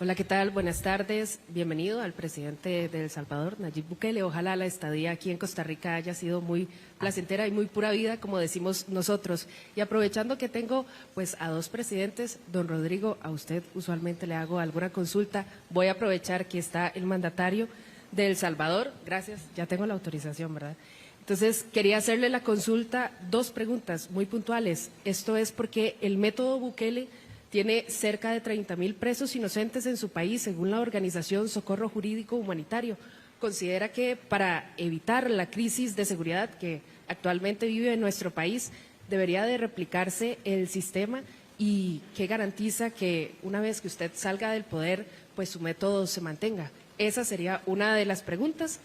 Hola, ¿qué tal? Buenas tardes. Bienvenido al presidente de El Salvador, Nayib Bukele. Ojalá la estadía aquí en Costa Rica haya sido muy placentera y muy pura vida, como decimos nosotros. Y aprovechando que tengo pues a dos presidentes, don Rodrigo, a usted usualmente le hago alguna consulta. Voy a aprovechar que está el mandatario de El Salvador. Gracias, ya tengo la autorización, ¿verdad? Entonces, quería hacerle la consulta, dos preguntas muy puntuales. Esto es porque el método Bukele tiene cerca de 30.000 presos inocentes en su país, según la organización Socorro Jurídico Humanitario. Considera que para evitar la crisis de seguridad que actualmente vive en nuestro país, debería de replicarse el sistema y qué garantiza que una vez que usted salga del poder, pues su método se mantenga. Esa sería una de las preguntas.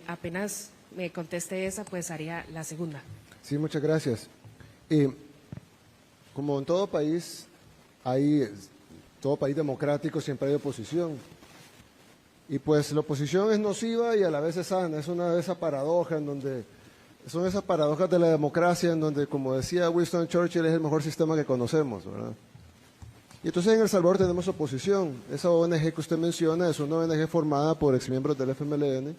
Apenas me conteste esa, pues haría la segunda. Sí, muchas gracias. Como en todo país democrático siempre hay oposición. Y pues la oposición es nociva y a la vez es sana. Es una de esas paradojas son esas paradojas de la democracia en donde, como decía Winston Churchill, es el mejor sistema que conocemos, ¿verdad? Y entonces en El Salvador tenemos oposición. Esa ONG que usted menciona es una ONG formada por exmiembros del FMLN,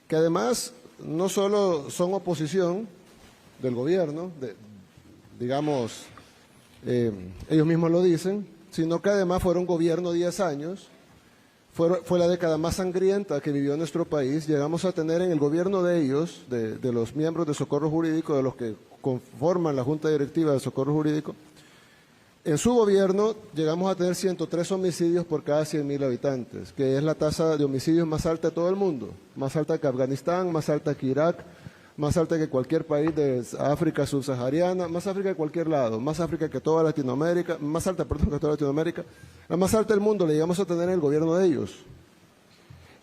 que además no solo son oposición del gobierno, digamos, ellos mismos lo dicen, sino que además fueron gobierno 10 años, fue la década más sangrienta que vivió nuestro país. Llegamos a tener en el gobierno de ellos, de los miembros de Socorro Jurídico, de los que conforman la Junta Directiva de Socorro Jurídico, en su gobierno llegamos a tener 103 homicidios por cada 100.000 habitantes, que es la tasa de homicidios más alta de todo el mundo, más alta que Afganistán, más alta que Irak, más alta que cualquier país de África subsahariana, más África que cualquier lado, más África que toda Latinoamérica, más alta, perdón, que toda Latinoamérica, la más alta del mundo la llegamos a tener en el gobierno de ellos.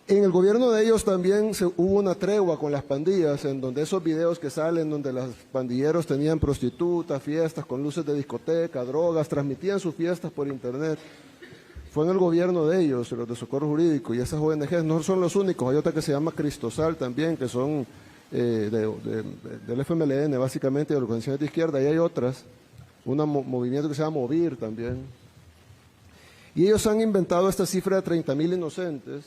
En el gobierno de ellos también hubo una tregua con las pandillas, en donde esos videos que salen, donde los pandilleros tenían prostitutas, fiestas con luces de discoteca, drogas, transmitían sus fiestas por internet. Fue en el gobierno de ellos, los de Socorro Jurídico, y esas ONGs no son los únicos. Hay otra que se llama Cristosal también, que son del FMLN, básicamente, de organizaciones de izquierda, y hay otras, un movimiento que se llama Movir también. Y ellos han inventado esta cifra de 30.000 inocentes,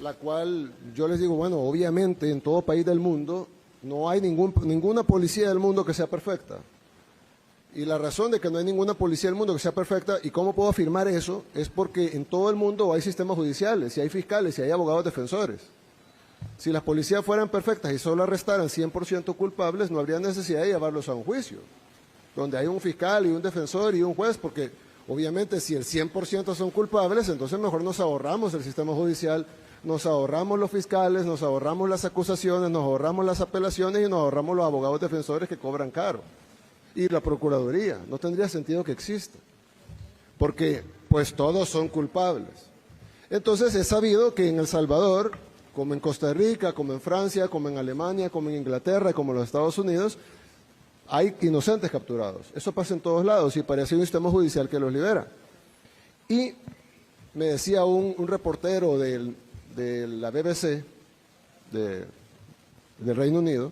la cual yo les digo, bueno, obviamente en todo país del mundo no hay ninguna policía del mundo que sea perfecta. Y la razón de que no hay ninguna policía del mundo que sea perfecta, y cómo puedo afirmar eso, es porque en todo el mundo hay sistemas judiciales, y hay fiscales, y hay abogados defensores. Si las policías fueran perfectas y solo arrestaran 100% culpables, no habría necesidad de llevarlos a un juicio, donde hay un fiscal y un defensor y un juez, porque obviamente si el 100% son culpables, entonces mejor nos ahorramos el sistema judicial, nos ahorramos los fiscales, nos ahorramos las acusaciones, nos ahorramos las apelaciones y nos ahorramos los abogados defensores que cobran caro. Y la Procuraduría, no tendría sentido que exista, porque pues todos son culpables. Entonces es sabido que en El Salvador, como en Costa Rica, como en Francia, como en Alemania, como en Inglaterra, como en los Estados Unidos, hay inocentes capturados. Eso pasa en todos lados y parece un sistema judicial que los libera. Y me decía un reportero de la BBC, del Reino Unido,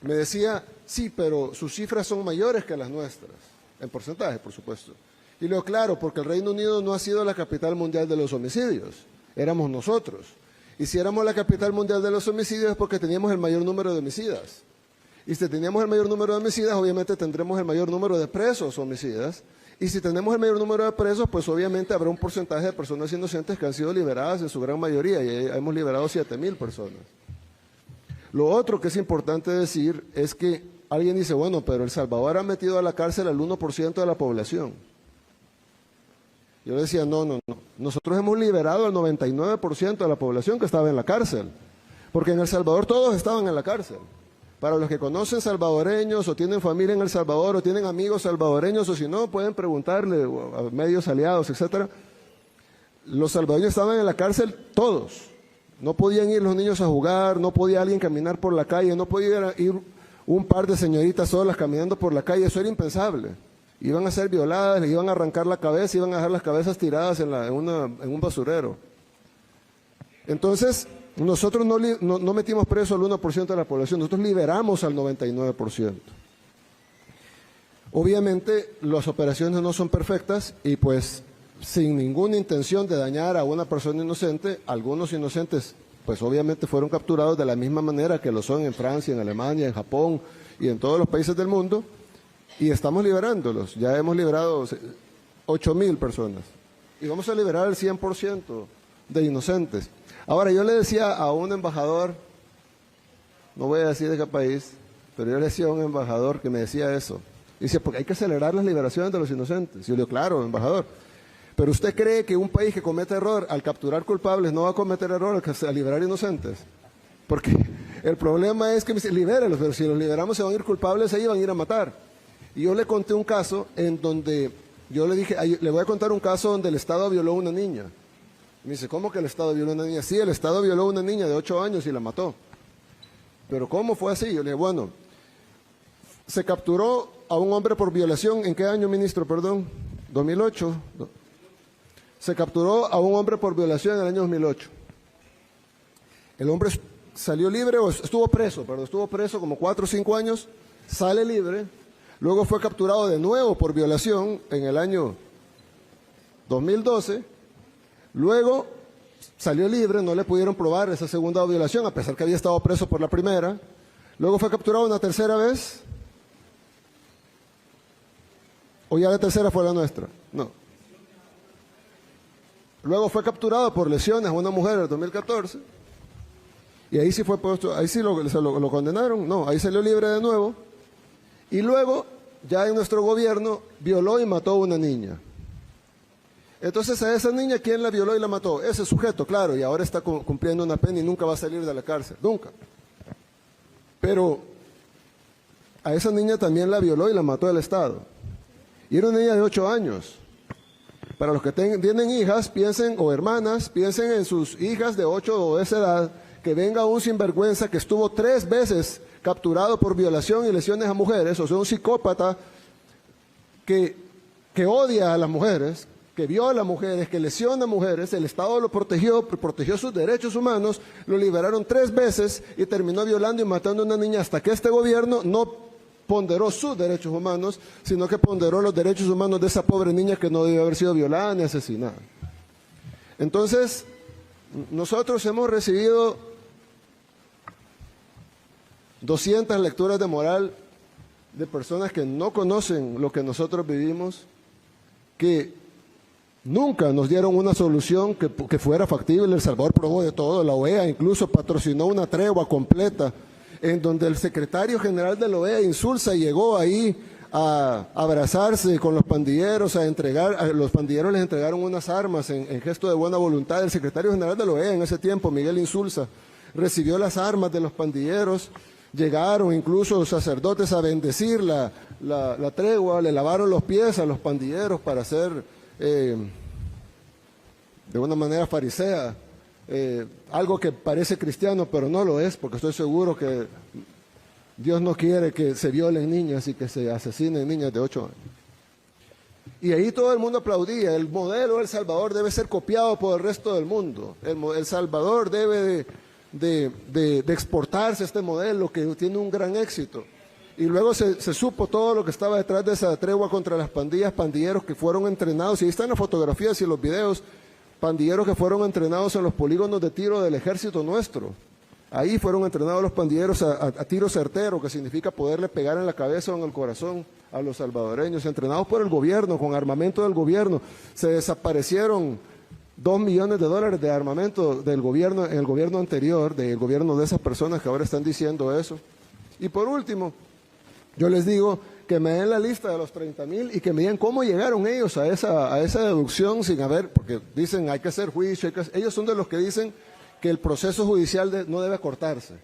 me decía, sí, pero sus cifras son mayores que las nuestras, en porcentaje, por supuesto. Y lo claro, porque el Reino Unido no ha sido la capital mundial de los homicidios, éramos nosotros. Y si éramos la capital mundial de los homicidios es porque teníamos el mayor número de homicidas. Y si teníamos el mayor número de homicidas, obviamente tendremos el mayor número de presos homicidas. Y si tenemos el mayor número de presos, pues obviamente habrá un porcentaje de personas inocentes que han sido liberadas en su gran mayoría, y hemos liberado 7.000 personas. Lo otro que es importante decir es que alguien dice, bueno, pero El Salvador ha metido a la cárcel al 1% de la población. Yo le decía, no, nosotros hemos liberado al 99% de la población que estaba en la cárcel, porque en El Salvador todos estaban en la cárcel. Para los que conocen salvadoreños o tienen familia en El Salvador o tienen amigos salvadoreños, o si no, pueden preguntarle a medios aliados, etcétera. Los salvadoreños estaban en la cárcel todos. No podían ir los niños a jugar, no podía alguien caminar por la calle, no podía ir un par de señoritas solas caminando por la calle, eso era impensable. Iban a ser violadas, les iban a arrancar la cabeza, iban a dejar las cabezas tiradas en un basurero. Entonces, nosotros no metimos preso al 1% de la población, nosotros liberamos al 99%. Obviamente, las operaciones no son perfectas y pues sin ninguna intención de dañar a una persona inocente. Algunos inocentes, pues obviamente fueron capturados de la misma manera que lo son en Francia, en Alemania, en Japón y en todos los países del mundo, y estamos liberándolos. Ya hemos liberado 8,000 personas y vamos a liberar el 100% de inocentes. Ahora, yo le decía a un embajador, no voy a decir de qué país, pero yo le decía a un embajador que me decía eso. Dice, porque hay que acelerar las liberaciones de los inocentes. Y yo le digo, claro, embajador, pero ¿usted cree que un país que comete error al capturar culpables no va a cometer error al liberar inocentes? Porque el problema es que me dice, libérelos, pero si los liberamos se van a ir culpables, ahí van a ir a matar. Y yo le conté un caso en donde, yo le dije, le voy a contar un caso donde el Estado violó a una niña. Me dice, ¿cómo que el Estado violó a una niña? Sí, el Estado violó a una niña de 8 años y la mató. ¿Pero cómo fue así? Yo le dije, bueno, se capturó a un hombre por violación. ¿En qué año, ministro? Perdón, 2008. Se capturó a un hombre por violación en el año 2008. El hombre salió libre, o estuvo preso como 4 o 5 años, sale libre, luego fue capturado de nuevo por violación en el año 2012, luego salió libre, no le pudieron probar esa segunda violación, a pesar que había estado preso por la primera, luego fue capturado una tercera vez, o ya la tercera fue la nuestra, no. Luego fue capturado por lesiones a una mujer en el 2014, y ahí sí fue puesto, ahí sí lo condenaron, no, ahí salió libre de nuevo, y luego ya en nuestro gobierno violó y mató a una niña. Entonces a esa niña, ¿quién la violó y la mató? Ese sujeto, claro, y ahora está cumpliendo una pena y nunca va a salir de la cárcel, nunca. Pero a esa niña también la violó y la mató el Estado. Y era una niña de 8 años. Para los que tienen hijas, piensen, o hermanas, piensen en sus hijas de 8 o de esa edad, que venga un sinvergüenza que estuvo 3 veces capturado por violación y lesiones a mujeres, o sea, un psicópata que odia a las mujeres, que viola a mujeres, que lesiona a mujeres. El Estado lo protegió sus derechos humanos, lo liberaron 3 veces y terminó violando y matando a una niña, hasta que este gobierno no ponderó sus derechos humanos, sino que ponderó los derechos humanos de esa pobre niña que no debió haber sido violada ni asesinada. Entonces, nosotros hemos recibido 200 lecturas de moral de personas que no conocen lo que nosotros vivimos, que nunca nos dieron una solución que fuera factible. El Salvador probó de todo, la OEA incluso patrocinó una tregua completa, en donde el secretario general de la OEA, Insulza, llegó ahí a abrazarse con los pandilleros, los pandilleros les entregaron unas armas en gesto de buena voluntad. El secretario general de la OEA en ese tiempo, Miguel Insulza, recibió las armas de los pandilleros, llegaron incluso los sacerdotes a bendecir la tregua, le lavaron los pies a los pandilleros para hacer, de una manera farisea, algo que parece cristiano, pero no lo es, porque estoy seguro que Dios no quiere que se violen niñas y que se asesinen niñas de 8 años. Y ahí todo el mundo aplaudía. El modelo de El Salvador debe ser copiado por el resto del mundo. El Salvador debe de exportarse este modelo que tiene un gran éxito. Y luego se supo todo lo que estaba detrás de esa tregua contra las pandillas, pandilleros que fueron entrenados, y ahí están las fotografías y los videos, pandilleros que fueron entrenados en los polígonos de tiro del ejército nuestro. Ahí fueron entrenados los pandilleros a tiro certero, que significa poderle pegar en la cabeza o en el corazón a los salvadoreños, entrenados por el gobierno, con armamento del gobierno. Se desaparecieron $2 millones de armamento del gobierno, en el gobierno anterior, del gobierno de esas personas que ahora están diciendo eso. Y por último, yo les digo que me den la lista de los 30,000 y que me digan cómo llegaron ellos a esa deducción sin haber, porque dicen hay que hacer juicio, ellos son de los que dicen que el proceso judicial no debe cortarse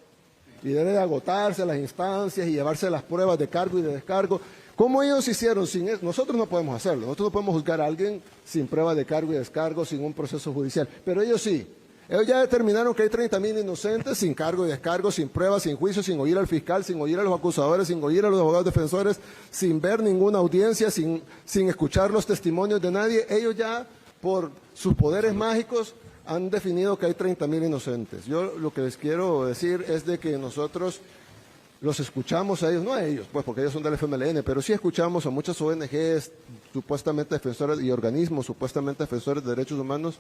y debe de agotarse las instancias y llevarse las pruebas de cargo y de descargo. ¿Cómo ellos hicieron sin eso? Nosotros no podemos hacerlo, nosotros no podemos juzgar a alguien sin prueba de cargo y descargo, sin un proceso judicial, pero ellos sí. Ellos ya determinaron que hay 30,000 inocentes sin cargo y descargo, sin pruebas, sin juicio, sin oír al fiscal, sin oír a los acusadores, sin oír a los abogados defensores, sin ver ninguna audiencia, sin escuchar los testimonios de nadie. Ellos ya, por sus poderes mágicos, han definido que hay 30,000 inocentes. Yo lo que les quiero decir es de que nosotros los escuchamos a ellos, no a ellos, pues porque ellos son del FMLN, pero sí escuchamos a muchas ONGs, supuestamente defensores y organismos supuestamente defensores de derechos humanos,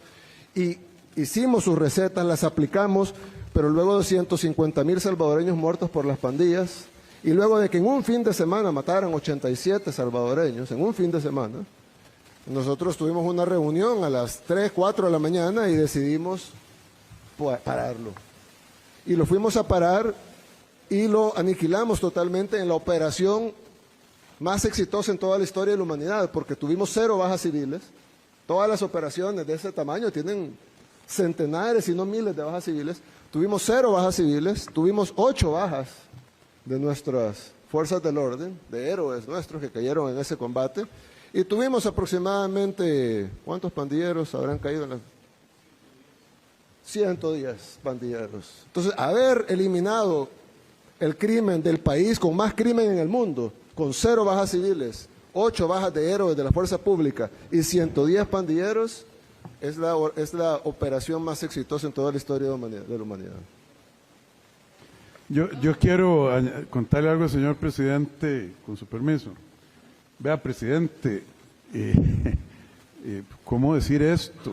y hicimos sus recetas, las aplicamos, pero luego de 150,000 salvadoreños muertos por las pandillas, y luego de que en un fin de semana mataran 87 salvadoreños, en un fin de semana, nosotros tuvimos una reunión a las 3, 4 de la mañana y decidimos pararlo. Y lo fuimos a parar y lo aniquilamos totalmente en la operación más exitosa en toda la historia de la humanidad, porque tuvimos 0 bajas civiles. Todas las operaciones de ese tamaño tienen centenares, si no miles de bajas civiles. Tuvimos 0 bajas civiles, tuvimos 8 bajas de nuestras fuerzas del orden, de héroes nuestros que cayeron en ese combate, y tuvimos aproximadamente, ¿cuántos pandilleros habrán caído en la? 110 pandilleros. Entonces, haber eliminado el crimen del país con más crimen en el mundo, con 0 bajas civiles, 8 bajas de héroes de la fuerza pública y 110 pandilleros, es la operación más exitosa en toda la historia de la humanidad. Yo quiero contarle algo, señor presidente, con su permiso. Vea, presidente, ¿cómo decir esto?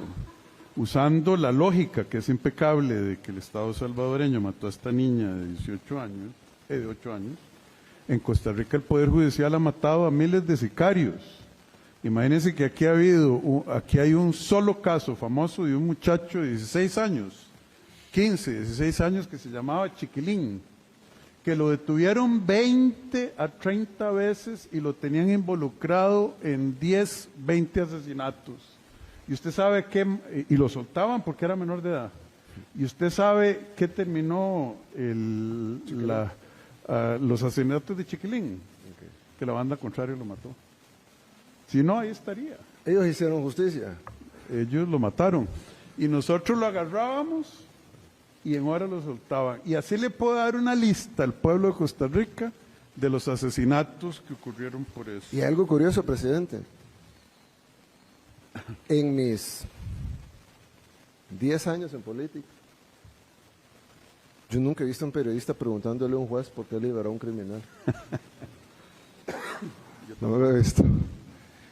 Usando la lógica que es impecable de que el Estado salvadoreño mató a esta niña de 18 años, de 8 años, en Costa Rica el Poder Judicial ha matado a miles de sicarios. Imagínense que aquí hay un solo caso famoso de un muchacho de 16 años, 16 años, que se llamaba Chiquilín, que lo detuvieron 20 a 30 veces y lo tenían involucrado en 10, 20 asesinatos. Y usted sabe qué, y lo soltaban porque era menor de edad. Y usted sabe qué terminó los asesinatos de Chiquilín, que la banda contraria lo mató. Si no, ahí estaría. Ellos hicieron justicia. Ellos lo mataron. Y nosotros lo agarrábamos y en hora lo soltaban. Y así le puedo dar una lista al pueblo de Costa Rica de los asesinatos que ocurrieron por eso. Y algo curioso, presidente. En mis 10 años en política, yo nunca he visto a un periodista preguntándole a un juez por qué liberó a un criminal. No lo he visto.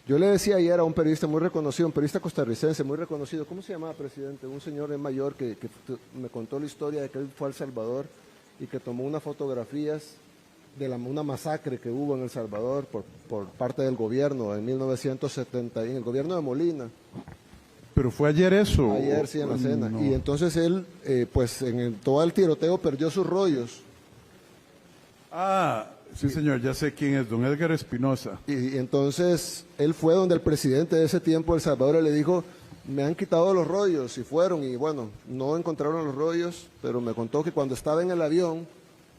Yo le decía ayer a un periodista muy reconocido, un periodista costarricense muy reconocido, ¿cómo se llamaba, presidente? Un señor mayor que me contó la historia de que él fue a El Salvador y que tomó unas fotografías de una masacre que hubo en El Salvador por parte del gobierno en 1970, en el gobierno de Molina. ¿Pero fue ayer eso? Ayer sí, en la cena. No. Y entonces él, pues en todo el tiroteo perdió sus rollos. Sí, señor, ya sé quién es, don Edgar Espinosa. Y entonces él fue donde el presidente de ese tiempo de El Salvador y le dijo, me han quitado los rollos, y fueron, y bueno, no encontraron los rollos, pero me contó que cuando estaba en el avión,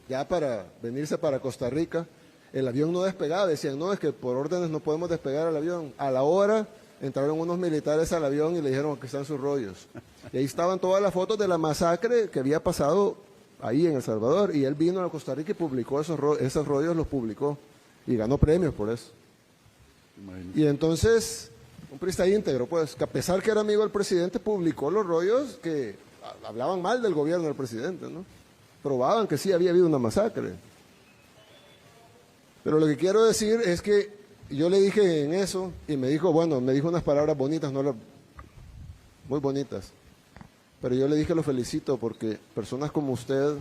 ya para venirse para Costa Rica, el avión no despegaba, decían, no, es que por órdenes no podemos despegar el avión. A la hora entraron unos militares al avión y le dijeron que están sus rollos. Y ahí estaban todas las fotos de la masacre que había pasado ahí en El Salvador, y él vino a Costa Rica y publicó esos rollos, los publicó, y ganó premios por eso. Imagínate. Y entonces, un periodista íntegro, pues, que a pesar que era amigo del presidente, publicó los rollos que hablaban mal del gobierno del presidente, ¿no? Probaban que sí había habido una masacre. Pero lo que quiero decir es que yo le dije en eso, y me dijo, bueno, me dijo unas palabras bonitas, muy bonitas. Pero yo le dije, lo felicito, porque personas como usted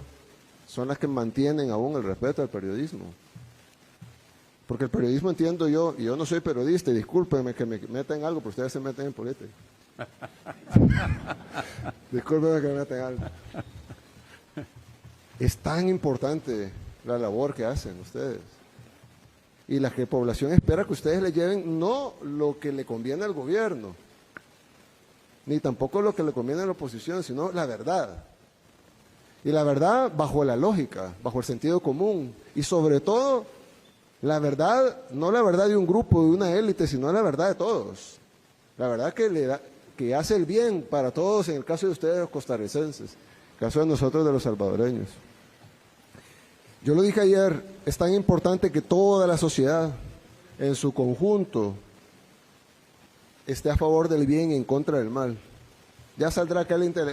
son las que mantienen aún el respeto al periodismo. Porque el periodismo, entiendo yo, y yo no soy periodista, y discúlpenme que me metan en algo, pero ustedes se meten en política. Discúlpenme que me metan en algo. Es tan importante la labor que hacen ustedes. Y la que población espera que ustedes le lleven no lo que le conviene al gobierno, ni tampoco lo que le conviene a la oposición, sino la verdad. Y la verdad bajo la lógica, bajo el sentido común. Y sobre todo, la verdad, no la verdad de un grupo, de una élite, sino la verdad de todos. La verdad que hace el bien para todos, en el caso de ustedes los costarricenses, en el caso de nosotros de los salvadoreños. Yo lo dije ayer, es tan importante que toda la sociedad, en su conjunto, esté a favor del bien y en contra del mal. Ya saldrá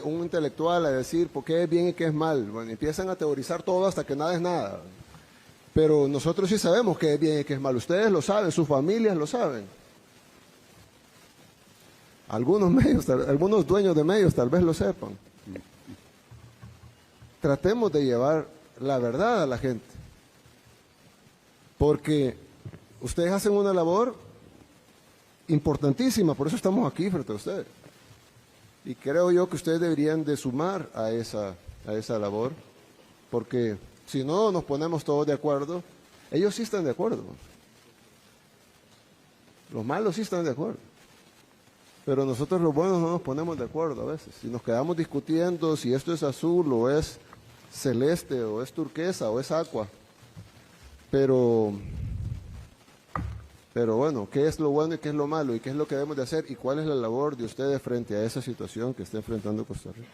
un intelectual a decir por qué es bien y qué es mal. Bueno, empiezan a teorizar todo hasta que nada es nada. Pero nosotros sí sabemos qué es bien y qué es mal. Ustedes lo saben, sus familias lo saben. Algunos medios, algunos dueños de medios tal vez lo sepan. Tratemos de llevar la verdad a la gente. Porque ustedes hacen una labor importantísima, por eso estamos aquí frente a ustedes. Y creo yo que ustedes deberían de sumar a esa labor, porque si no nos ponemos todos de acuerdo, ellos sí están de acuerdo. Los malos sí están de acuerdo. Pero nosotros los buenos no nos ponemos de acuerdo a veces. Si nos quedamos discutiendo si esto es azul o es celeste o es turquesa o es aqua. Pero bueno, ¿qué es lo bueno y qué es lo malo? ¿Y qué es lo que debemos de hacer? ¿Y cuál es la labor de ustedes frente a esa situación que está enfrentando Costa Rica?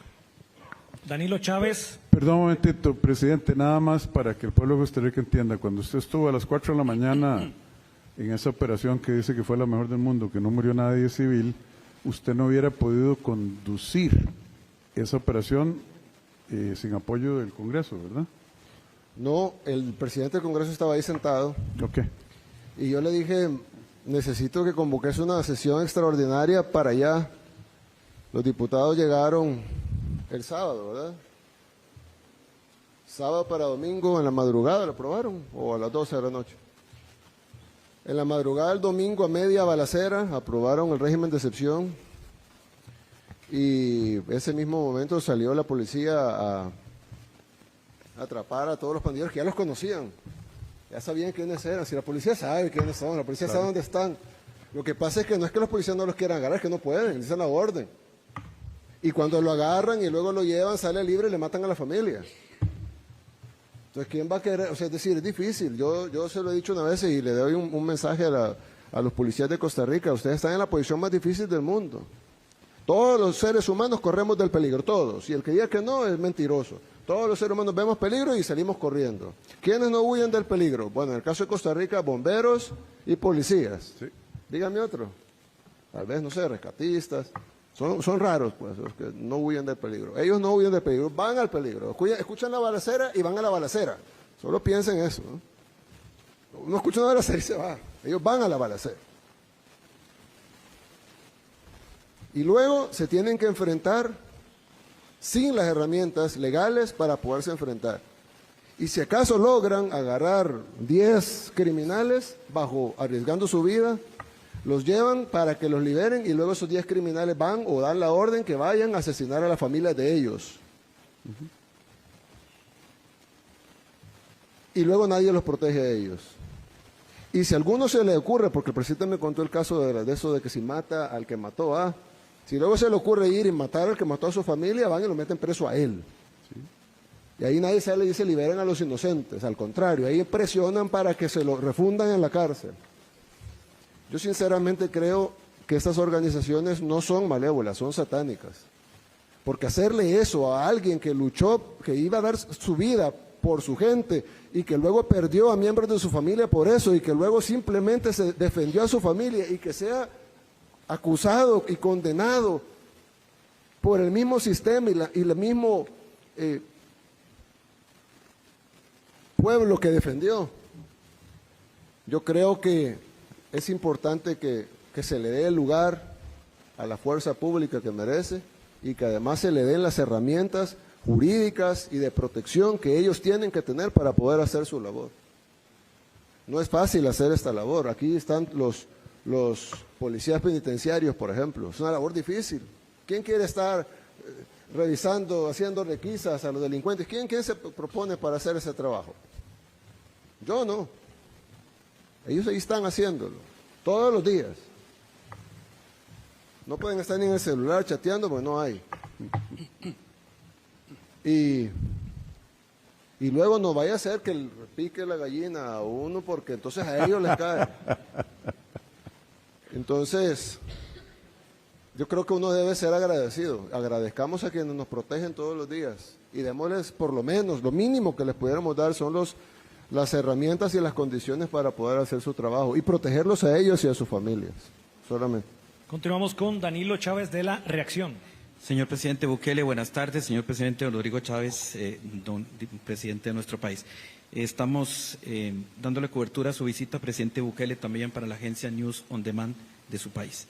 Danilo Chávez. Perdón un momentito, presidente, nada más para que el pueblo de Costa Rica entienda. Cuando usted estuvo a las 4 de la mañana en esa operación que dice que fue la mejor del mundo, que no murió nadie civil, usted no hubiera podido conducir esa operación sin apoyo del Congreso, ¿verdad? No, el presidente del Congreso estaba ahí sentado. Ok. Y yo le dije, necesito que convoques una sesión extraordinaria para allá. Los diputados llegaron el sábado, ¿verdad? Sábado para domingo en la madrugada lo aprobaron, o a las 12 de la noche. En la madrugada del domingo a media balacera aprobaron el régimen de excepción y ese mismo momento salió la policía a atrapar a todos los pandilleros que ya los conocían. Ya sabían quiénes eran, si la policía sabe quiénes son, la policía sabe dónde están. Lo que pasa es que no es que los policías no los quieran agarrar, es que no pueden, dicen la orden. Y cuando lo agarran y luego lo llevan, sale libre y le matan a la familia. Entonces, ¿quién va a querer? O sea, es decir, es difícil. Yo se lo he dicho una vez y le doy un mensaje a los policías de Costa Rica. Ustedes están en la posición más difícil del mundo. Todos los seres humanos corremos del peligro, todos. Y el que diga que no es mentiroso. Todos los seres humanos vemos peligro y salimos corriendo. ¿Quiénes no huyen del peligro? Bueno, en el caso de Costa Rica, bomberos y policías. Sí. Dígame otro. Tal vez, no sé, rescatistas. Son raros, pues, los que no huyen del peligro. Ellos no huyen del peligro, van al peligro. Escuchan la balacera y van a la balacera. Solo piensen eso, ¿no? Uno escucha una balacera y se va. Ellos van a la balacera. Y luego se tienen que enfrentar sin las herramientas legales para poderse enfrentar. Y si acaso logran agarrar 10 criminales arriesgando su vida, los llevan para que los liberen y luego esos 10 criminales van o dan la orden que vayan a asesinar a la familia de ellos. Y luego nadie los protege a ellos. Y si a alguno se le ocurre, porque el presidente me contó el caso de eso de que si mata al que mató a, si luego se le ocurre ir y matar al que mató a su familia, van y lo meten preso a él. ¿Sí? Y ahí nadie sale y dice liberen a los inocentes, al contrario, ahí presionan para que se lo refundan en la cárcel. Yo sinceramente creo que estas organizaciones no son malévolas, son satánicas. Porque hacerle eso a alguien que luchó, que iba a dar su vida por su gente y que luego perdió a miembros de su familia por eso y que luego simplemente se defendió a su familia y que sea acusado y condenado por el mismo sistema y el mismo pueblo que defendió. Yo creo que es importante que se le dé el lugar a la fuerza pública que merece y que además se le den las herramientas jurídicas y de protección que ellos tienen que tener para poder hacer su labor. No es fácil hacer esta labor. Aquí están los policías penitenciarios, por ejemplo. Es una labor difícil. ¿Quién quiere estar revisando, haciendo requisas a los delincuentes? ¿Quién se propone para hacer ese trabajo? Yo no. Ellos ahí están haciéndolo, todos los días. No pueden estar ni en el celular chateando porque no hay. Y luego no vaya a ser que le pique la gallina a uno porque entonces a ellos les cae. Entonces, yo creo que uno debe ser agradecido. Agradezcamos a quienes nos protegen todos los días y démosles por lo menos, lo mínimo que les pudiéramos dar son las herramientas y las condiciones para poder hacer su trabajo y protegerlos a ellos y a sus familias, solamente. Continuamos con Danilo Chávez de La Reacción. Señor presidente Bukele, buenas tardes. Señor presidente Rodrigo Chávez, presidente de nuestro país. Estamos dándole cobertura a su visita, presidente Bukele, también para la agencia News on Demand de su país.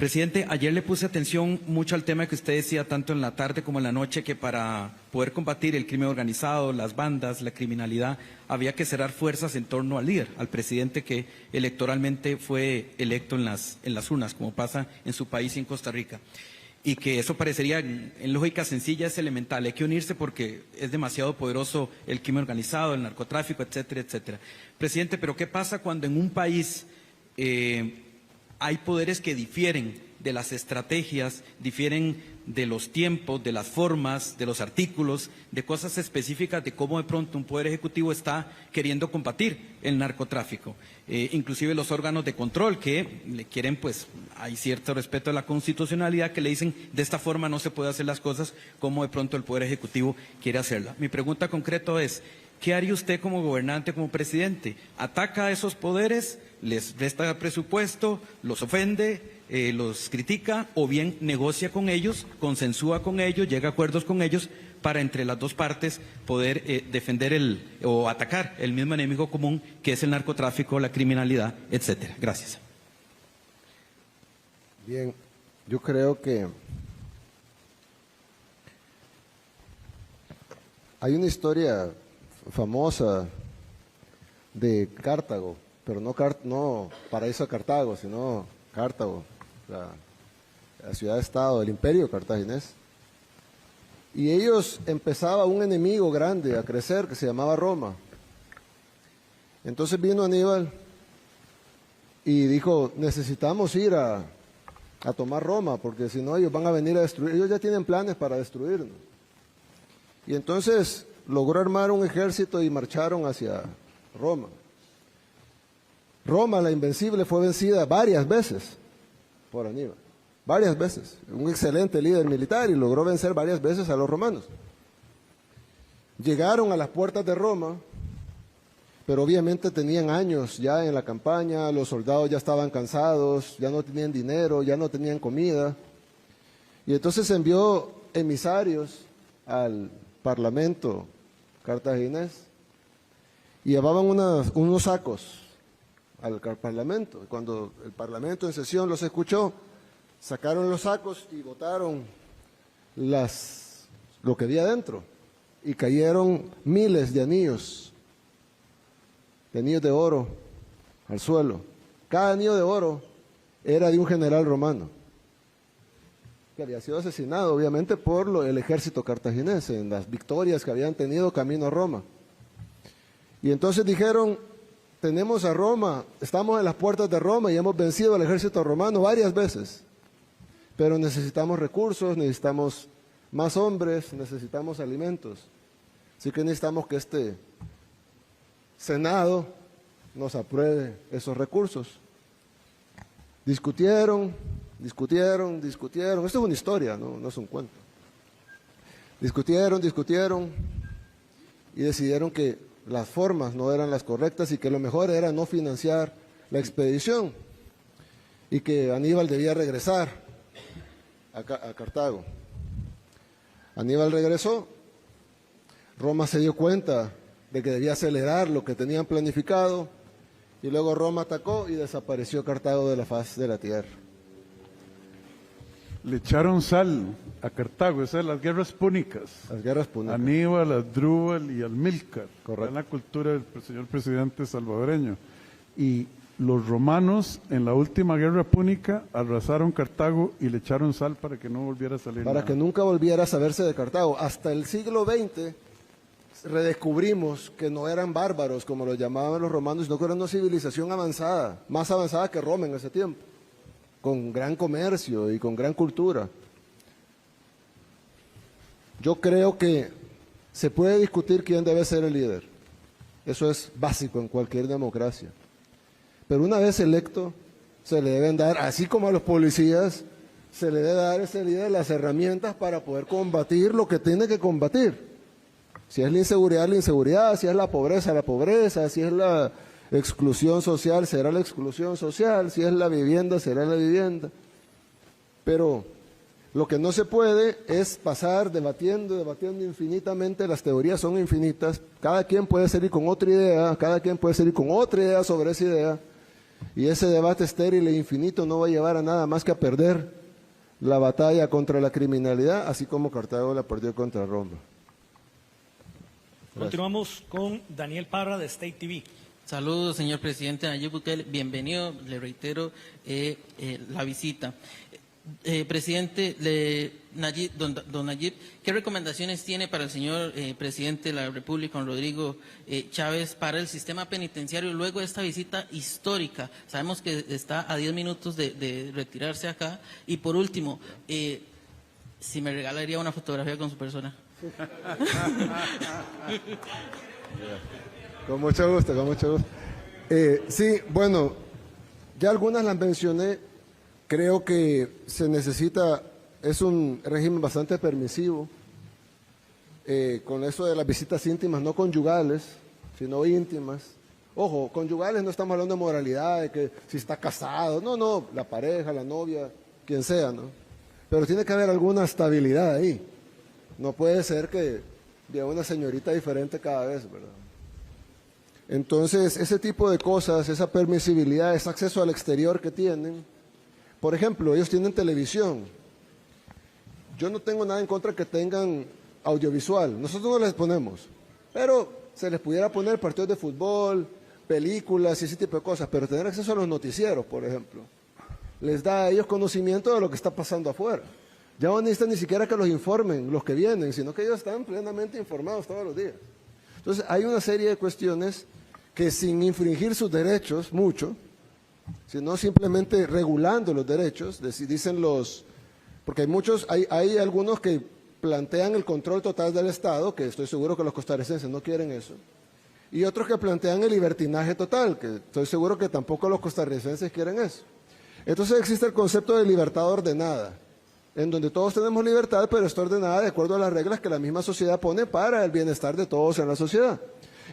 Presidente, ayer le puse atención mucho al tema que usted decía tanto en la tarde como en la noche, que para poder combatir el crimen organizado, las bandas, la criminalidad, había que cerrar fuerzas en torno al líder, al presidente que electoralmente fue electo en las urnas, como pasa en su país y en Costa Rica. Y que eso parecería, en lógica sencilla, es elemental. Hay que unirse porque es demasiado poderoso el crimen organizado, el narcotráfico, etcétera, etcétera. Presidente, pero ¿qué pasa cuando en un país hay poderes que difieren de las estrategias, difieren de los tiempos, de las formas, de los artículos, de cosas específicas de cómo de pronto un poder ejecutivo está queriendo combatir el narcotráfico? Inclusive los órganos de control que le quieren, pues hay cierto respeto a la constitucionalidad, que le dicen de esta forma no se puede hacer las cosas, como de pronto el poder ejecutivo quiere hacerla. Mi pregunta concreta es, ¿qué haría usted como gobernante, como presidente? ¿Ataca a esos poderes, les resta presupuesto, los ofende, los critica, o bien negocia con ellos, consensúa con ellos, llega a acuerdos con ellos para entre las dos partes poder defender o atacar el mismo enemigo común que es el narcotráfico, la criminalidad, etcétera? Gracias. Bien, yo creo que hay una historia famosa de Cartago, pero no paraíso de Cartago, sino Cartago, la ciudad-estado, el imperio cartaginés. Y ellos empezaba un enemigo grande a crecer que se llamaba Roma. Entonces vino Aníbal y dijo, necesitamos ir a tomar Roma, porque si no ellos van a venir a destruir, ellos ya tienen planes para destruirnos. Y entonces logró armar un ejército y marcharon hacia Roma. Roma, la invencible, fue vencida varias veces por Aníbal, varias veces. Un excelente líder militar y logró vencer varias veces a los romanos. Llegaron a las puertas de Roma, pero obviamente tenían años ya en la campaña, los soldados ya estaban cansados, ya no tenían dinero, ya no tenían comida. Y entonces envió emisarios al parlamento cartaginés y llevaban unos sacos al parlamento. Cuando el parlamento en sesión los escuchó, sacaron los sacos y botaron lo que había dentro, y cayeron miles de anillos de oro al suelo. Cada anillo de oro era de un general romano que había sido asesinado obviamente por el ejército cartaginés en las victorias que habían tenido camino a Roma. Y entonces dijeron, tenemos a Roma, estamos en las puertas de Roma y hemos vencido al ejército romano varias veces, pero necesitamos recursos, necesitamos más hombres, necesitamos alimentos. Así que necesitamos que este Senado nos apruebe esos recursos. Discutieron. Esto es una historia, no es un cuento. Discutieron y decidieron que las formas no eran las correctas y que lo mejor era no financiar la expedición y que Aníbal debía regresar a Cartago. Aníbal regresó, Roma se dio cuenta de que debía acelerar lo que tenían planificado y luego Roma atacó y desapareció Cartago de la faz de la tierra. Le echaron sal a Cartago, esas son las guerras púnicas. Las guerras púnicas. Aníbal, Asdrúbal y Amílcar. Correcto. En la cultura del señor presidente salvadoreño. Y los romanos en la última guerra púnica arrasaron Cartago y le echaron sal para que no volviera a salir Para nada. que nunca volviera a saberse de Cartago. Hasta el siglo XX redescubrimos que no eran bárbaros como los llamaban los romanos, sino que era una civilización avanzada, más avanzada que Roma en ese tiempo, con gran comercio y con gran cultura. Yo creo que se puede discutir quién debe ser el líder. Eso es básico en cualquier democracia. Pero una vez electo, se le deben dar, así como a los policías, se le debe dar a ese líder las herramientas para poder combatir lo que tiene que combatir. Si es la inseguridad, si es la pobreza, si es la exclusión social, será la exclusión social, si es la vivienda, será la vivienda. Pero lo que no se puede es pasar debatiendo infinitamente, las teorías son infinitas, cada quien puede salir con otra idea, cada quien puede salir con otra idea sobre esa idea, Y ese debate estéril e infinito no va a llevar a nada más que a perder la batalla contra la criminalidad, así como Cartago la perdió contra Roma. Continuamos con Daniel Parra de State TV. Saludos, señor presidente Nayib Bukele. Bienvenido, le reitero la visita. Presidente don Nayib, ¿qué recomendaciones tiene para el señor presidente de la República, don Rodrigo Chávez, para el sistema penitenciario luego de esta visita histórica? Sabemos que está a 10 minutos de retirarse acá. Y por último, si me regalaría una fotografía con su persona. Con mucho gusto, con mucho gusto. Sí, bueno, ya algunas las mencioné. Creo que se necesita, es un régimen bastante permisivo, con eso de las visitas íntimas, no conyugales, sino íntimas. Ojo, conyugales no estamos hablando de moralidad, de que si está casado, no, la pareja, la novia, quien sea, ¿no? Pero tiene que haber alguna estabilidad ahí. No puede ser que vea una señorita diferente cada vez, ¿verdad? Entonces, ese tipo de cosas, esa permisibilidad, ese acceso al exterior que tienen. Por ejemplo, ellos tienen televisión. Yo no tengo nada en contra que tengan audiovisual. Nosotros no les ponemos. Pero se les pudiera poner partidos de fútbol, películas y ese tipo de cosas. Pero tener acceso a los noticieros, por ejemplo, les da a ellos conocimiento de lo que está pasando afuera. Ya no necesitan ni siquiera que los informen los que vienen, sino que ellos están plenamente informados todos los días. Entonces, hay una serie de cuestiones que sin infringir sus derechos, mucho, sino simplemente regulando los derechos, dicen porque hay algunos que plantean el control total del Estado, que estoy seguro que los costarricenses no quieren eso, y otros que plantean el libertinaje total, que estoy seguro que tampoco los costarricenses quieren eso. Entonces existe el concepto de libertad ordenada, en donde todos tenemos libertad, pero está ordenada de acuerdo a las reglas que la misma sociedad pone para el bienestar de todos en la sociedad.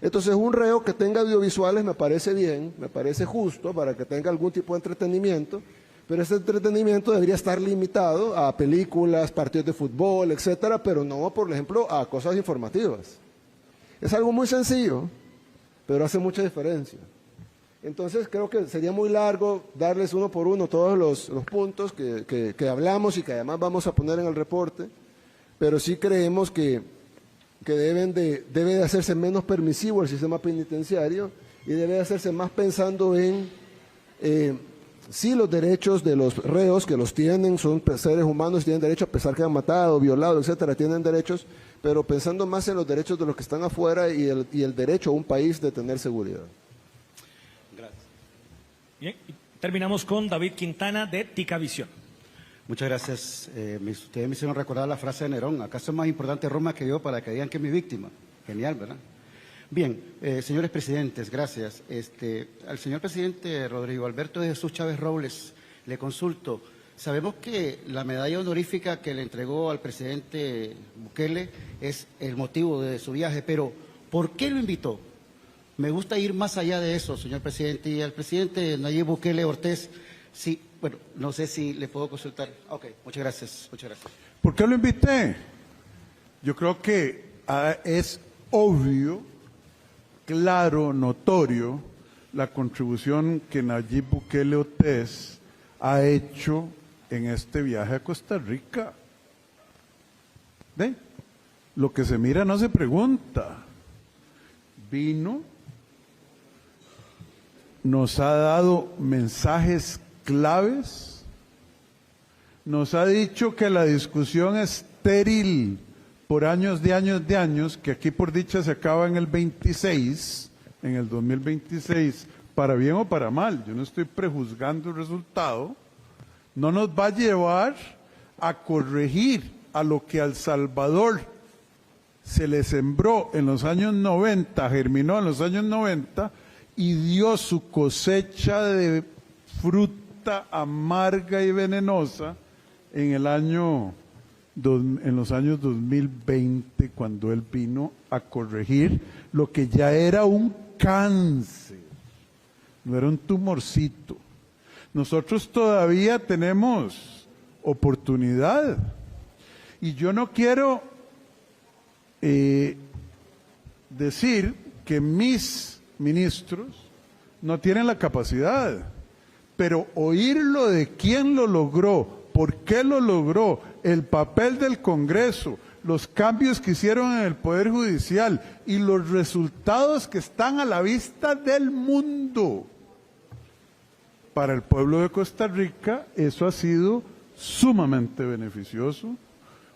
Entonces, un reo que tenga audiovisuales me parece bien, me parece justo para que tenga algún tipo de entretenimiento, pero ese entretenimiento debería estar limitado a películas, partidos de fútbol, etcétera, pero no, por ejemplo, a cosas informativas. Es algo muy sencillo, pero hace mucha diferencia. Entonces, creo que sería muy largo darles uno por uno todos los puntos que hablamos y que además vamos a poner en el reporte, pero sí creemos que debe de hacerse menos permisivo el sistema penitenciario y debe de hacerse más pensando en sí los derechos de los reos, que los tienen, son seres humanos, tienen derecho a pesar que han matado, violado, etcétera, tienen derechos, pero pensando más en los derechos de los que están afuera y el derecho a un país de tener seguridad. Gracias. Bien, y terminamos con David Quintana de Ticavisión. Muchas gracias. Ustedes me hicieron recordar la frase de Nerón: ¿acaso es más importante Roma que yo para que digan que es mi víctima? Genial, ¿verdad? Bien, señores presidentes, gracias. Al señor presidente Rodrigo Alberto de Jesús Chávez Robles le consulto. Sabemos que la medalla honorífica que le entregó al presidente Bukele es el motivo de su viaje, pero ¿por qué lo invitó? Me gusta ir más allá de eso, señor presidente. Y al presidente Nayib Bukele Ortiz, sí. Bueno, no sé si le puedo consultar. Ok, muchas gracias, muchas gracias. ¿Por qué lo invité? Yo creo que es obvio, claro, notorio, la contribución que Nayib Bukele Ortiz ha hecho en este viaje a Costa Rica. ¿Ve? Lo que se mira no se pregunta. Vino, nos ha dado mensajes claves, nos ha dicho que la discusión es estéril por años de años de años, que aquí por dicha se acaba en el 26, en el 2026, para bien o para mal, yo no estoy prejuzgando el resultado, no nos va a llevar a corregir a lo que a El Salvador se le sembró en los años 90, germinó en los años 90 y dio su cosecha de fruta amarga y venenosa en los años 2020, cuando él vino a corregir lo que ya era un cáncer, no era un tumorcito. Nosotros todavía tenemos oportunidad y yo no quiero decir que mis ministros no tienen la capacidad. pero oírlo de quién lo logró, por qué lo logró, el papel del Congreso, los cambios que hicieron en el Poder Judicial y los resultados que están a la vista del mundo. Para el pueblo de Costa Rica eso ha sido sumamente beneficioso.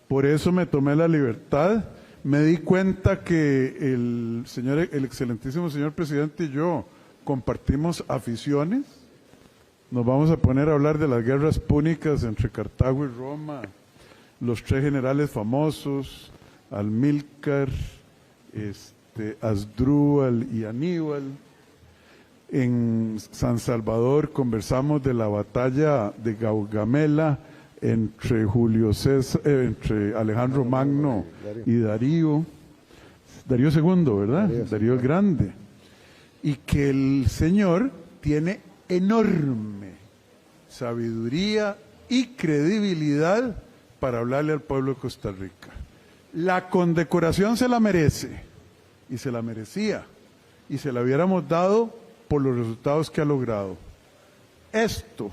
Por eso me tomé la libertad. Me di cuenta que el excelentísimo señor presidente y yo compartimos aficiones. Nos vamos a poner a hablar de las guerras púnicas entre Cartago y Roma, los 3 generales famosos, Amílcar, Asdrúbal y Aníbal. En San Salvador conversamos de la batalla de Gaugamela entre entre Alejandro Magno y Darío II, ¿verdad? Darío el Grande. Y que el señor tiene enorme sabiduría y credibilidad para hablarle al pueblo de Costa Rica. La condecoración se la merece, y se la merecía, y se la hubiéramos dado por los resultados que ha logrado. Esto,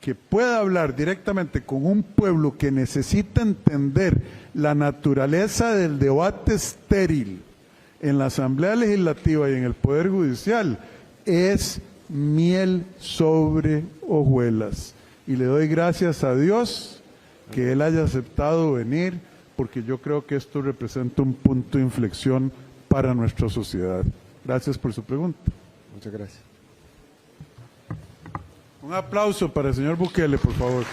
que pueda hablar directamente con un pueblo que necesita entender la naturaleza del debate estéril en la Asamblea Legislativa y en el Poder Judicial, es miel sobre hojuelas. Y le doy gracias a Dios que Él haya aceptado venir, porque yo creo que esto representa un punto de inflexión para nuestra sociedad. Gracias por su pregunta. Muchas gracias. Un aplauso para el señor Bukele, por favor.